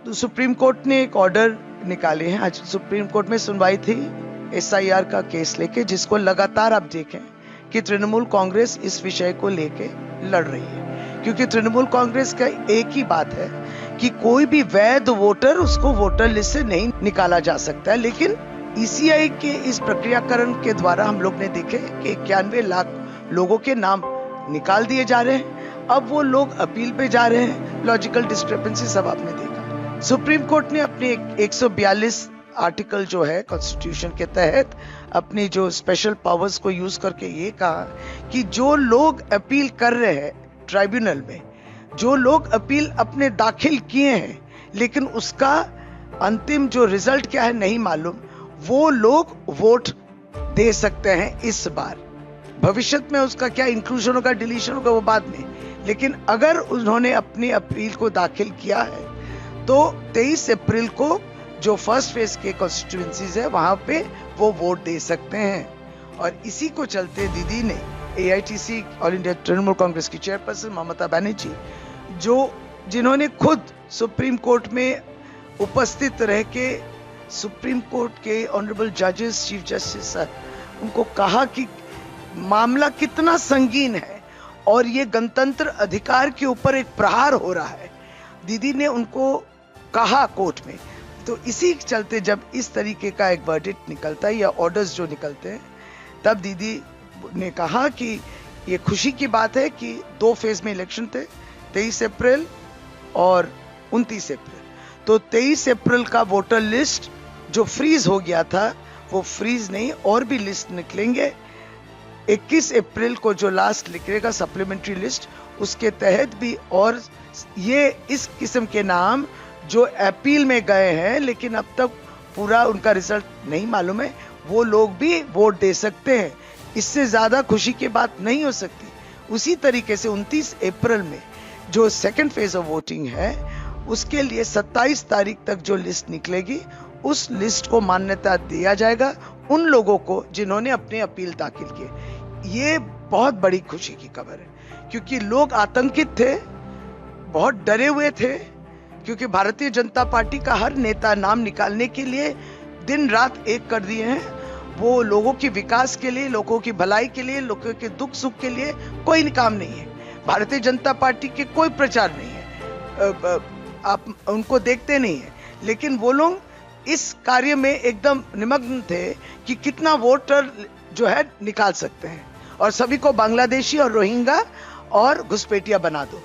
तो supreme court ने एक ऑर्डर निकाले हैं। आज सुप्रीम कोर्ट में सुनवाई थी SIR का केस लेके, जिसको लगातार आप देखें कि तृणमूल कांग्रेस इस विषय को लेके लड़ रही है, क्योंकि तृणमूल कांग्रेस का एक ही बात है कि कोई भी वैध वोटर उसको वोटर लिस्ट से नहीं निकाला जा सकता है। लेकिन ECI के इस प्रक्रियाकरण के द्वारा हम लोग ने देखे कि 91 लाख लोगों के नाम निकाल दिए जा रहे हैं। अब वो लोग अपील पे जा रहे हैं। लॉजिकल डिस्क्रिपेंसी सब आपने देखा। सुप्रीम कोर्ट ने अपने 142 आर्टिकल जो है कॉन्स्टिट्यूशन के तहत अपनी जो स्पेशल पावर्स को यूज करके ये कहा कि जो लोग अपील कर रहे हैं ट्राइब्यूनल में, जो लोग अपील अपने दाखिल किए हैं लेकिन उसका अंतिम जो रिजल्ट क्या है नहीं मालूम, वो लोग वोट दे सकते हैं इस बार। भविष्य में उसका क्या इंक्लूजन होगा, डिलीशन होगा, वो बाद में। लेकिन अगर उन्होंने अपनी अपील को दाखिल किया है तो 23 अप्रैल को जो फर्स्ट फेज के कॉन्स्टिट्यूएंसीज है वहां पे वो वोट दे सकते हैं। और इसी को चलते दीदी ने AITC all India Trinamool Congress की चेयरपर्सन ममता बनर्जी, जिन्होंने खुद सुप्रीम कोर्ट में उपस्थित रह के सुप्रीम कोर्ट के ऑनरेबल जजेस, चीफ जस्टिस सर, उनको कहा कि मामला कितना संगीन है और ये गणतंत्र अधिकार के ऊपर एक प्रहार हो रहा है, दीदी ने उनको कहा कोर्ट में। तो इसी चलते जब इस तरीके का एक वर्डिक्ट निकलता है या ऑर्डर्स जो निकलते हैं, तब दीदी ने कहा कि ये खुशी की बात है कि 2 फेज में इलेक्शन थे, 23 अप्रैल और 29 अप्रैल। तो 23 अप्रैल का वोटर लिस्ट जो फ्रीज हो गया था वो फ्रीज नहीं, और भी लिस्ट निकलेंगे। 21 अप्रैल को जो लास्ट निकलेगा सप्लीमेंट्री लिस्ट, उसके तहत भी, और ये इस किस्म के नाम जो अपील में गए हैं लेकिन अब तक पूरा उनका रिजल्ट नहीं मालूम है, वो लोग भी वोट दे सकते हैं। इससे ज्यादा खुशी की बात नहीं हो सकती। उसी तरीके से 29 अप्रैल में जो सेकंड फेज ऑफ वोटिंग है, उसके लिए 27 तारीख तक जो लिस्ट निकलेगी, उस लिस्ट को मान्यता दिया जाएगा उन लोगों को जिन्होंने अपने अपील दाखिल किए। ये बहुत बड़ी खुशी की खबर है, क्योंकि लोग आतंकित थे, बहुत डरे हुए थे, क्योंकि भारतीय जनता पार्टी का हर नेता नाम निकालने के लिए दिन रात एक कर दिए हैं। वो लोगों के विकास के लिए, लोगों की भलाई के लिए, लोगों के दुख सुख के लिए कोई काम नहीं है। भारतीय जनता पार्टी के कोई प्रचार नहीं है, आप उनको देखते नहीं है, लेकिन वो लोग इस कार्य में एकदम निमग्न थे कि कितना वोटर जो है निकाल सकते हैं और सभी को बांग्लादेशी और रोहिंग्या और घुसपैठिया बना दो।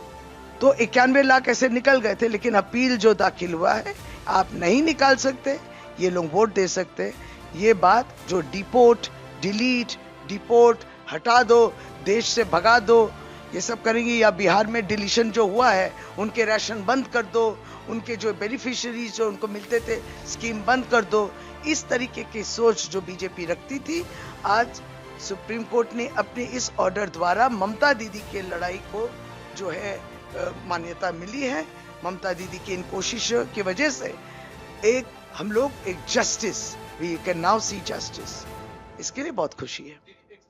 तो 91 लाख ऐसे निकल गए थे, लेकिन अपील जो दाखिल हुआ है, आप नहीं निकाल सकते, ये लोग वोट दे सकते। ये बात जो डिपोर्ट, डिलीट, डिपोर्ट, हटा दो, देश से भगा दो, ये सब करेंगे, या बिहार में डिलीशन जो हुआ है उनके राशन बंद कर दो, उनके जो बेनिफिशियरीज जो उनको मिलते थे स्कीम बंद कर दो। इस तरीके की सोच जो बीजेपी रखती थी, आज सुप्रीम कोर्ट ने अपने इस ऑर्डर द्वारा ममता दीदी के लड़ाई को जो है मान्यता मिली है। ममता दीदी की इन कोशिशों की वजह से हम लोग एक justice, we can now see justice, इसके लिए बहुत खुशी है।